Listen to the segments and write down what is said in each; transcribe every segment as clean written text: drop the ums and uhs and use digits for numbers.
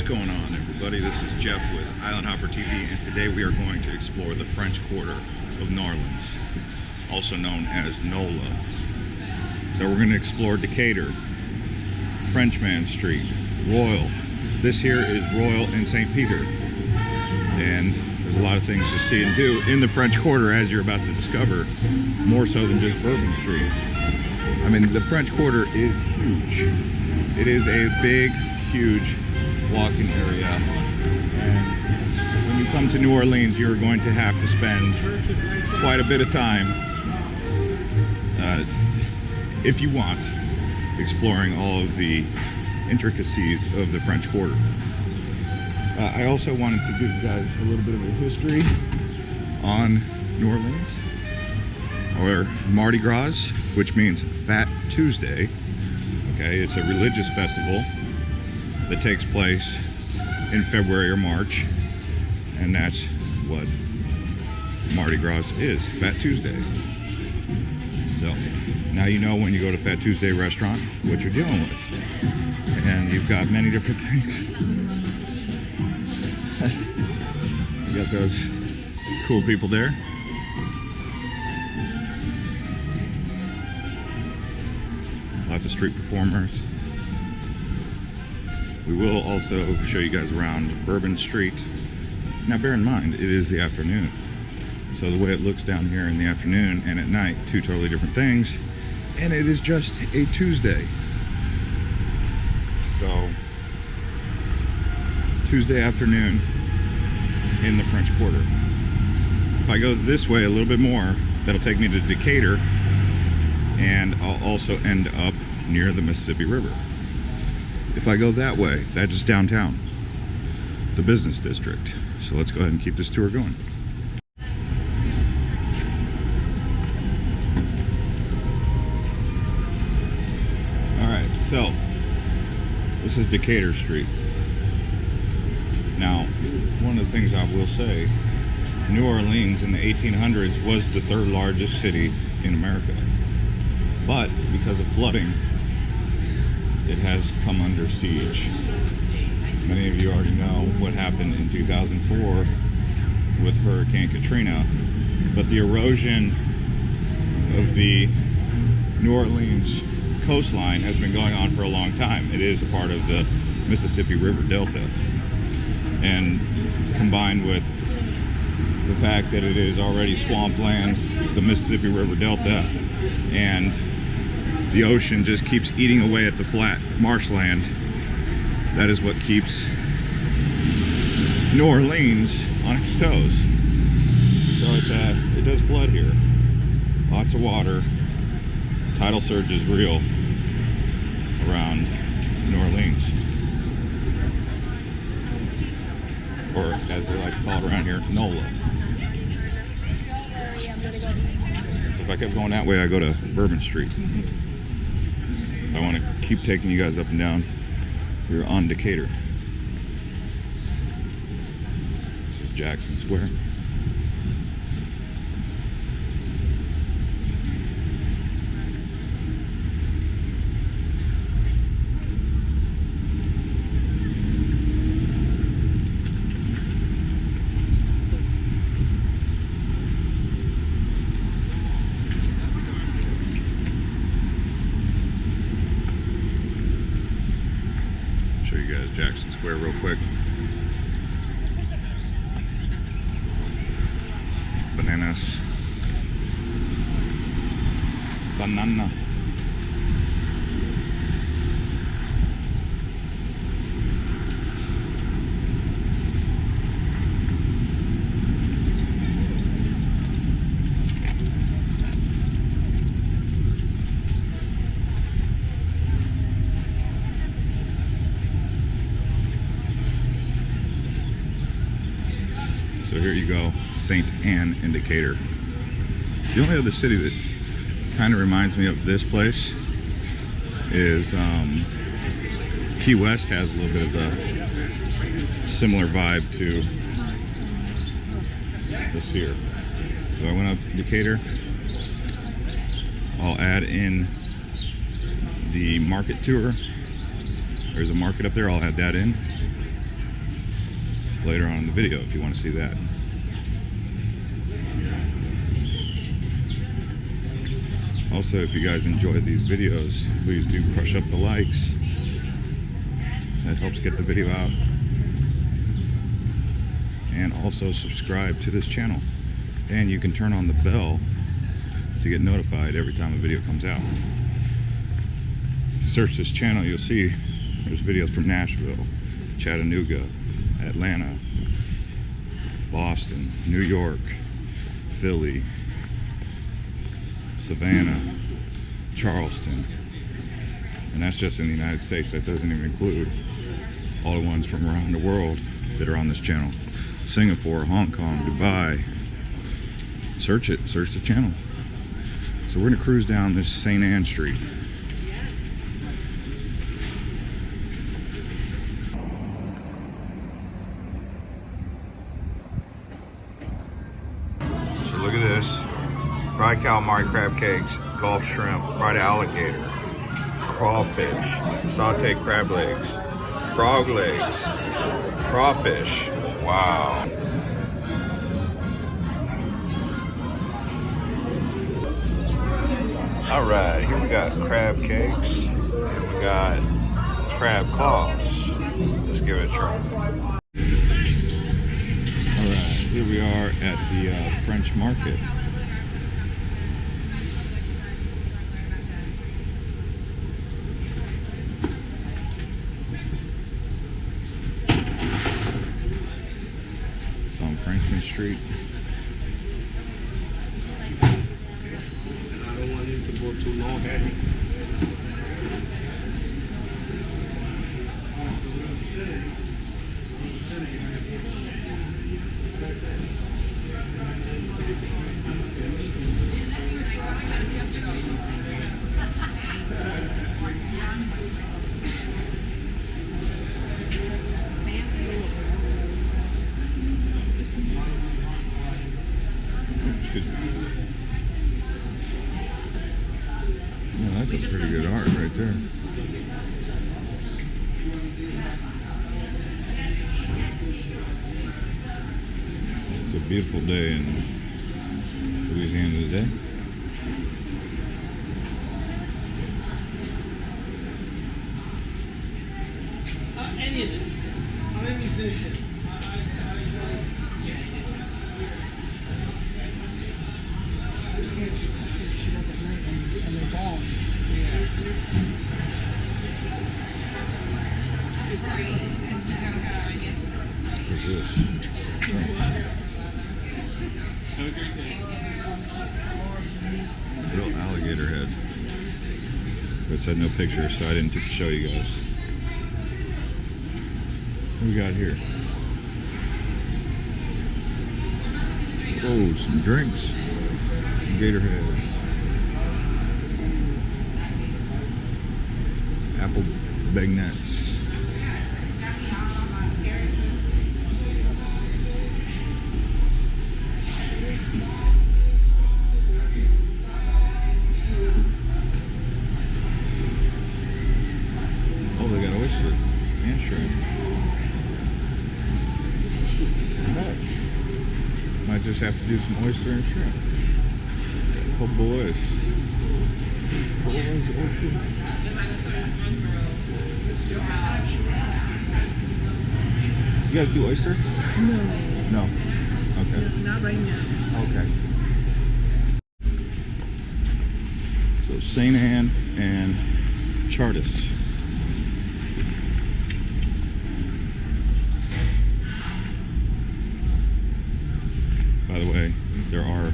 going on, everybody? This is Jeff with Island Hopper TV, and today we are going to explore the French Quarter of New Orleans, also known as NOLA. So we're going to explore Decatur, Frenchman Street, Royal. This here is Royal and St. Peter, and there's a lot of things to see and do in the French Quarter, as you're about to discover, more so than just Bourbon Street. I mean, the French Quarter is huge. It is a big, huge walking area, and when you come to New Orleans, you're going to have to spend quite a bit of time, if you want, exploring all of the intricacies of the French Quarter. I also wanted to give you guys a little bit of a history on New Orleans, or Mardi Gras, which means Fat Tuesday. Okay, it's a religious festival that takes place in February or March, and that's what Mardi Gras is, Fat Tuesday. So now you know when you go to Fat Tuesday restaurant what you're dealing with, and you've got many different things. You got those cool people there. Lots of street performers. We will also show you guys around Bourbon Street. Now bear in mind, it is the afternoon. So the way it looks down here in the afternoon and at night, two totally different things. And it is just a Tuesday. So, Tuesday afternoon in the French Quarter. If I go this way a little bit more, that'll take me to Decatur, and I'll also end up near the Mississippi River. If I go that way, that's just downtown, the business district. So let's go ahead and keep this tour going. Alright, so this is Decatur Street. Now, one of the things I will say, New Orleans in the 1800s was the third largest city in America. But because of flooding, it has come under siege. Many of you already know what happened in 2004 with Hurricane Katrina, but the erosion of the New Orleans coastline has been going on for a long time. It is a part of the Mississippi River Delta, and combined with the fact that it is already swampland, the Mississippi River Delta, and the ocean just keeps eating away at the flat marshland. That is what keeps New Orleans on its toes. So it does flood here. Lots of water. Tidal surge is real around New Orleans. Or as they like to call it around here, NOLA. So if I kept going that way, I go to Bourbon Street. I want to keep taking you guys up and down here on Decatur. This is Jackson Square. Show you guys Jackson Square real quick. Bananas. Banana. So here you go, St. Anne in Decatur. The only other city that kind of reminds me of this place is Key West. Has a little bit of a similar vibe to this here. So I went up to Decatur. I'll add in the market tour. There's a market up there, I'll add that in. later on in the video if you want to see that. Also, if you guys enjoy these videos, please do crush up the likes. That helps get the video out. And also subscribe to this channel. And you can turn on the bell to get notified every time a video comes out. Search this channel, you'll see there's videos from Nashville, Chattanooga, Atlanta, Boston, New York, Philly, Savannah, Charleston, and that's just in the United States. That doesn't even include all the ones from around the world that are on this channel. Singapore, Hong Kong, Dubai. Search it, search the channel. So we're gonna cruise down this St. Anne Street. So look at this. Fried calamari crab cakes, Gulf shrimp, fried alligator, crawfish, sauteed crab legs, frog legs, crawfish. Wow. All right, here we got crab cakes and we got crab claws. Let's give it a try. All right, here we are at the French market. It's on Frenchman Street. I don't want it to go too long heavy. That's a pretty good art right there. It's a beautiful day in Louisiana today. Any of them. I'm a musician. What's this? Real alligator head. But it said no picture, so I didn't show you guys. What we got here? Oh, some drinks. Gator heads. Apple bagnettes. Oh, they got oyster and shrimp. Might just have to do some oyster and shrimp. Oh boys. You guys do oyster? No. No. Okay. Not right now. Okay. So St. Anne and Chartist. By the way, there are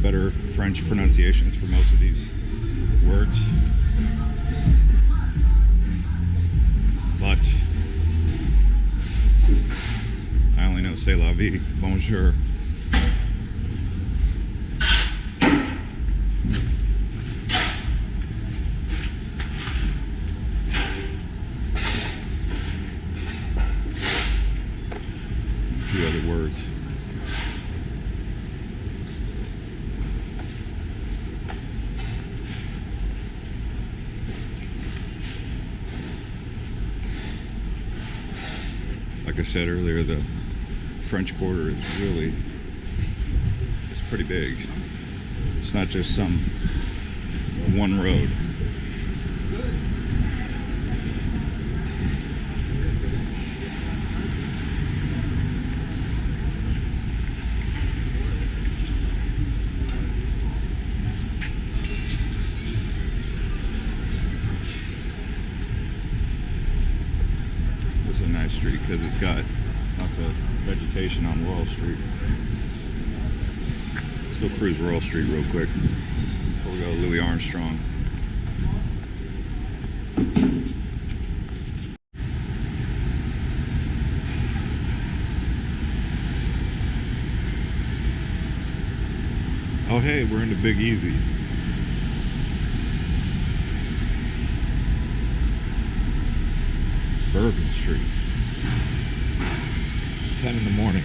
better French pronunciations for most of these words. But I only know c'est la vie, bonjour. A few other words. Like I said earlier, the French Quarter is really, it's pretty big. It's not just some one road. This is a nice street because it's got lots of vegetation on Royal Street. Let's go cruise Royal Street real quick before we go to Louis Armstrong. Oh hey, we're into Big Easy. Bourbon Street. 10 in the morning.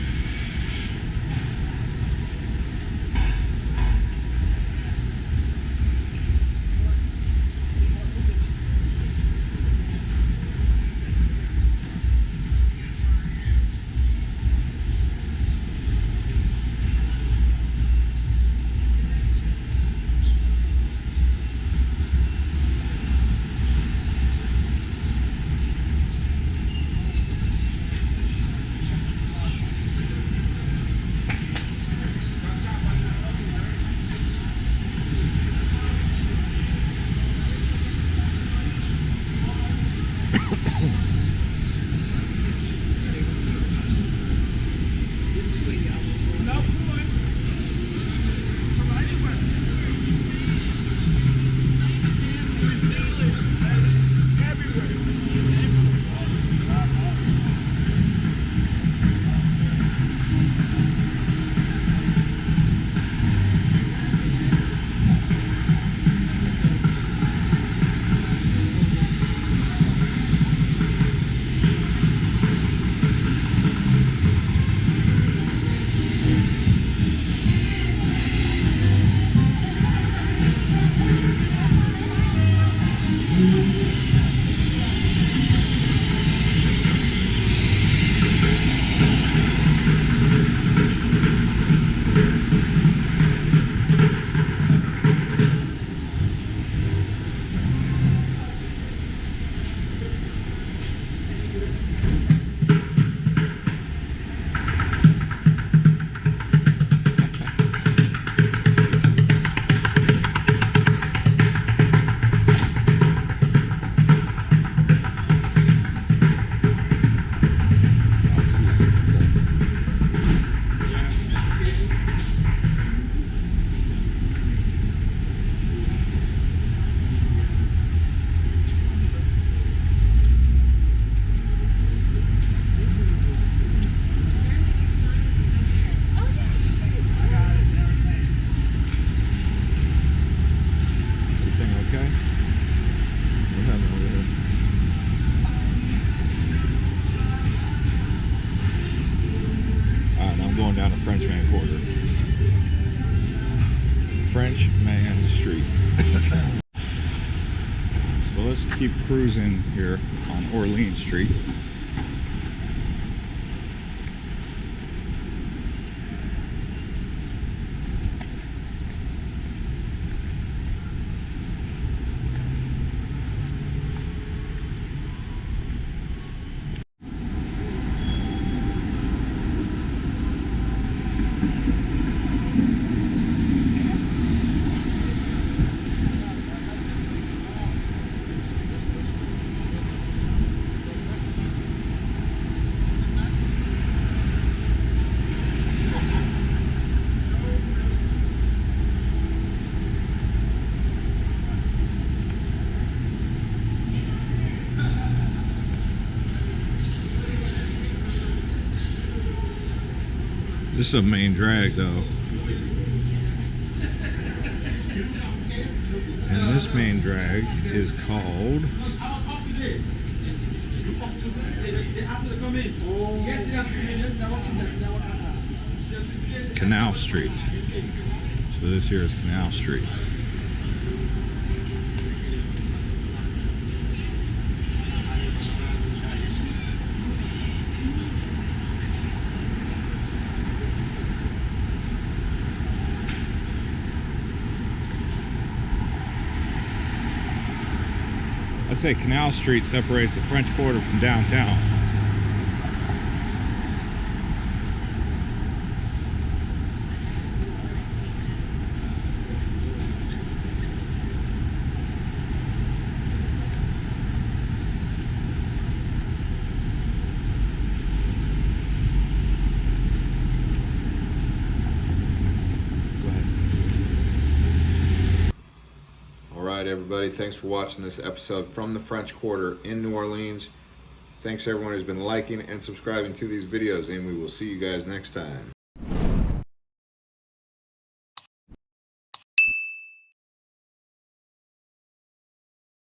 Down to Frenchman Quarter. Frenchman Street. So let's keep cruising here on Orleans Street. This is a main drag though. And this main drag is called Canal Street. So this here is Canal Street. Let's say Canal Street separates the French Quarter from downtown. Alright everybody, thanks for watching this episode from the French Quarter in New Orleans. Thanks everyone who's been liking and subscribing to these videos, and we will see you guys next time.